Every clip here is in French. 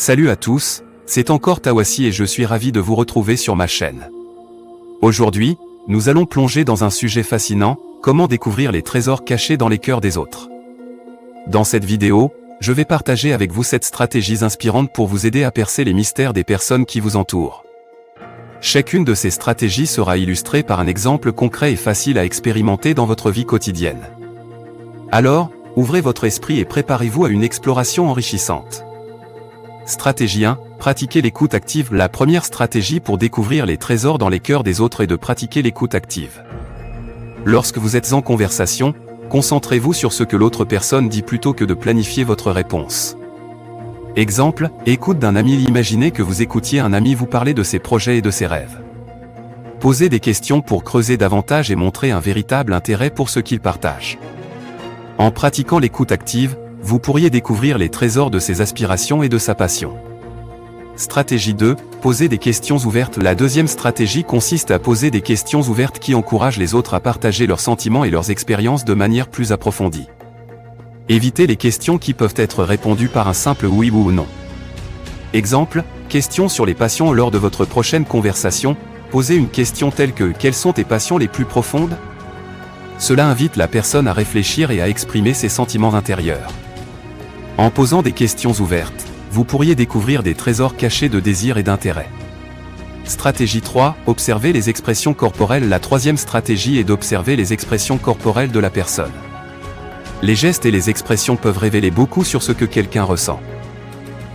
Salut à tous, c'est encore Tawassi et je suis ravi de vous retrouver sur ma chaîne. Aujourd'hui, nous allons plonger dans un sujet fascinant, comment découvrir les trésors cachés dans les cœurs des autres. Dans cette vidéo, je vais partager avec vous 7 stratégies inspirantes pour vous aider à percer les mystères des personnes qui vous entourent. Chacune de ces stratégies sera illustrée par un exemple concret et facile à expérimenter dans votre vie quotidienne. Alors, ouvrez votre esprit et préparez-vous à une exploration enrichissante. Stratégie 1. Pratiquez l'écoute active. La première stratégie pour découvrir les trésors dans les cœurs des autres est de pratiquer l'écoute active. Lorsque vous êtes en conversation, concentrez-vous sur ce que l'autre personne dit plutôt que de planifier votre réponse. Exemple, écoute d'un ami. Imaginez que vous écoutiez un ami vous parler de ses projets et de ses rêves. Posez des questions pour creuser davantage et montrer un véritable intérêt pour ce qu'il partage. En pratiquant l'écoute active, vous pourriez découvrir les trésors de ses aspirations et de sa passion. Stratégie 2. Posez des questions ouvertes. La deuxième stratégie consiste à poser des questions ouvertes qui encouragent les autres à partager leurs sentiments et leurs expériences de manière plus approfondie. Évitez les questions qui peuvent être répondues par un simple oui ou non. Exemple, question sur les passions. Lors de votre prochaine conversation, posez une question telle que « Quelles sont tes passions les plus profondes ?» Cela invite la personne à réfléchir et à exprimer ses sentiments intérieurs. En posant des questions ouvertes, vous pourriez découvrir des trésors cachés de désir et d'intérêt. Stratégie 3. Observez les expressions corporelles. La troisième stratégie est d'observer les expressions corporelles de la personne. Les gestes et les expressions peuvent révéler beaucoup sur ce que quelqu'un ressent.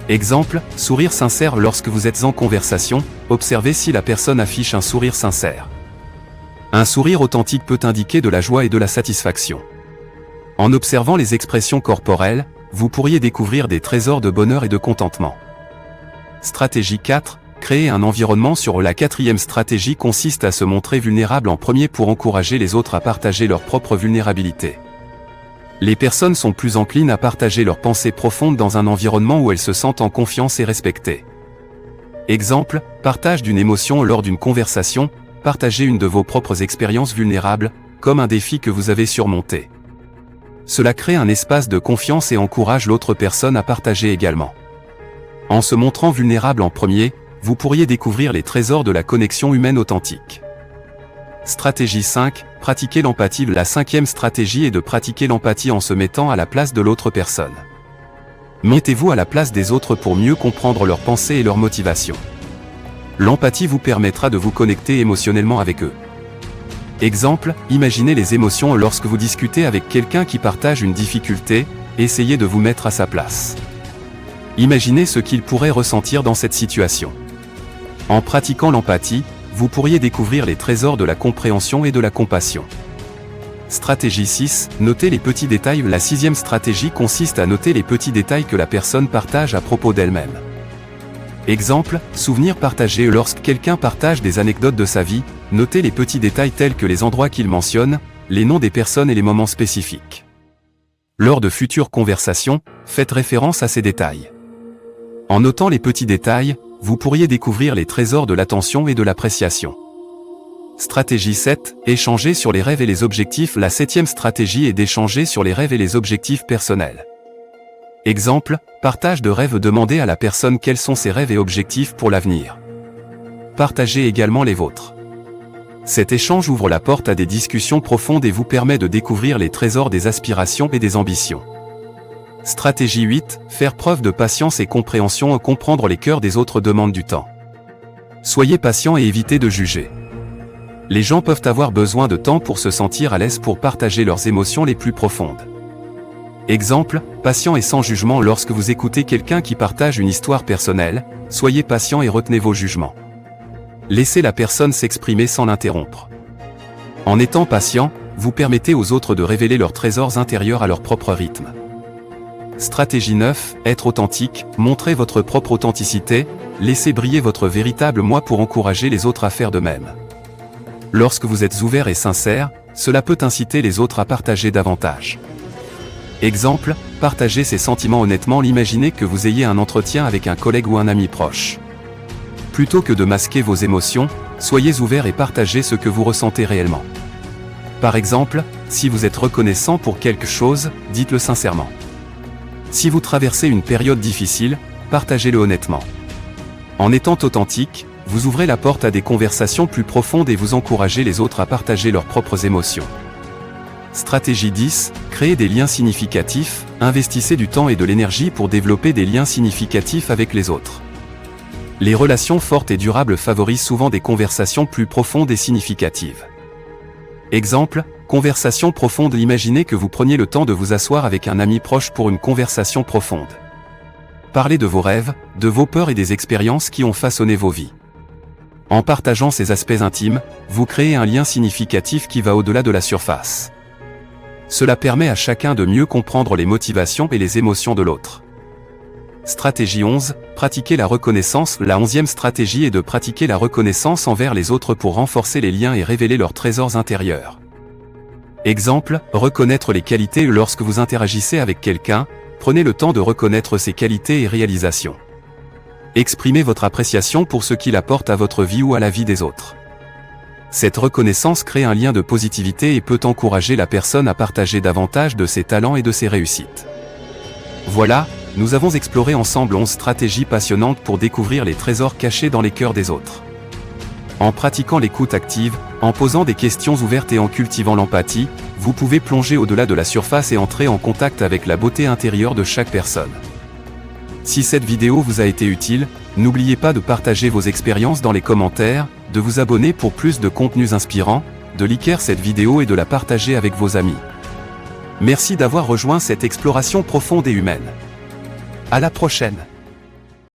Exemple, sourire sincère. Lorsque vous êtes en conversation, observez si la personne affiche un sourire sincère. Un sourire authentique peut indiquer de la joie et de la satisfaction. En observant les expressions corporelles, vous pourriez découvrir des trésors de bonheur et de contentement. Stratégie 4. Créer un environnement sûr. La quatrième stratégie consiste à se montrer vulnérable en premier pour encourager les autres à partager leur propre vulnérabilité. Les personnes sont plus enclines à partager leurs pensées profondes dans un environnement où elles se sentent en confiance et respectées. Exemple, partage d'une émotion lors d'une conversation, partagez une de vos propres expériences vulnérables, comme un défi que vous avez surmonté. Cela crée un espace de confiance et encourage l'autre personne à partager également. En se montrant vulnérable en premier, vous pourriez découvrir les trésors de la connexion humaine authentique. Stratégie 5. Pratiquer l'empathie. La cinquième stratégie est de pratiquer l'empathie en se mettant à la place de l'autre personne. Mettez-vous à la place des autres pour mieux comprendre leurs pensées et leurs motivations. L'empathie vous permettra de vous connecter émotionnellement avec eux. Exemple, imaginez les émotions lorsque vous discutez avec quelqu'un qui partage une difficulté, essayez de vous mettre à sa place. Imaginez ce qu'il pourrait ressentir dans cette situation. En pratiquant l'empathie, vous pourriez découvrir les trésors de la compréhension et de la compassion. Stratégie 6. Notez les petits détails. La sixième stratégie consiste à noter les petits détails que la personne partage à propos d'elle-même. Exemple, souvenirs partagés. Lorsque quelqu'un partage des anecdotes de sa vie, notez les petits détails tels que les endroits qu'il mentionne, les noms des personnes et les moments spécifiques. Lors de futures conversations, faites référence à ces détails. En notant les petits détails, vous pourriez découvrir les trésors de l'attention et de l'appréciation. Stratégie 7. Échanger sur les rêves et les objectifs. La septième stratégie est d'échanger sur les rêves et les objectifs personnels. Exemple, partage de rêves. Demandez à la personne quels sont ses rêves et objectifs pour l'avenir. Partagez également les vôtres. Cet échange ouvre la porte à des discussions profondes et vous permet de découvrir les trésors des aspirations et des ambitions. Stratégie 8. Faire preuve de patience et compréhension. Comprendre les cœurs des autres demande du temps. Soyez patient et évitez de juger. Les gens peuvent avoir besoin de temps pour se sentir à l'aise pour partager leurs émotions les plus profondes. Exemple, patient et sans jugement. Lorsque vous écoutez quelqu'un qui partage une histoire personnelle, soyez patient et retenez vos jugements. Laissez la personne s'exprimer sans l'interrompre. En étant patient, vous permettez aux autres de révéler leurs trésors intérieurs à leur propre rythme. Stratégie 9. Être authentique. Montrez votre propre authenticité, laissez briller votre véritable moi pour encourager les autres à faire de même. Lorsque vous êtes ouvert et sincère, cela peut inciter les autres à partager davantage. Exemple, partagez ses sentiments honnêtement. Imaginez que vous ayez un entretien avec un collègue ou un ami proche. Plutôt que de masquer vos émotions, soyez ouvert et partagez ce que vous ressentez réellement. Par exemple, si vous êtes reconnaissant pour quelque chose, dites-le sincèrement. Si vous traversez une période difficile, partagez-le honnêtement. En étant authentique, vous ouvrez la porte à des conversations plus profondes et vous encouragez les autres à partager leurs propres émotions. Stratégie 10. Créez des liens significatifs, investissez du temps et de l'énergie pour développer des liens significatifs avec les autres. Les relations fortes et durables favorisent souvent des conversations plus profondes et significatives. Exemple, conversation profonde. Imaginez que vous preniez le temps de vous asseoir avec un ami proche pour une conversation profonde. Parlez de vos rêves, de vos peurs et des expériences qui ont façonné vos vies. En partageant ces aspects intimes, vous créez un lien significatif qui va au-delà de la surface. Cela permet à chacun de mieux comprendre les motivations et les émotions de l'autre. Stratégie 11. Pratiquer la reconnaissance. La 11e stratégie est de pratiquer la reconnaissance envers les autres pour renforcer les liens et révéler leurs trésors intérieurs. Exemple, reconnaître les qualités. Lorsque vous interagissez avec quelqu'un, prenez le temps de reconnaître ses qualités et réalisations. Exprimez votre appréciation pour ce qu'il apporte à votre vie ou à la vie des autres. Cette reconnaissance crée un lien de positivité et peut encourager la personne à partager davantage de ses talents et de ses réussites. Voilà, nous avons exploré ensemble 11 stratégies passionnantes pour découvrir les trésors cachés dans les cœurs des autres. En pratiquant l'écoute active, en posant des questions ouvertes et en cultivant l'empathie, vous pouvez plonger au-delà de la surface et entrer en contact avec la beauté intérieure de chaque personne. Si cette vidéo vous a été utile, n'oubliez pas de partager vos expériences dans les commentaires, de vous abonner pour plus de contenus inspirants, de liker cette vidéo et de la partager avec vos amis. Merci d'avoir rejoint cette exploration profonde et humaine. À la prochaine!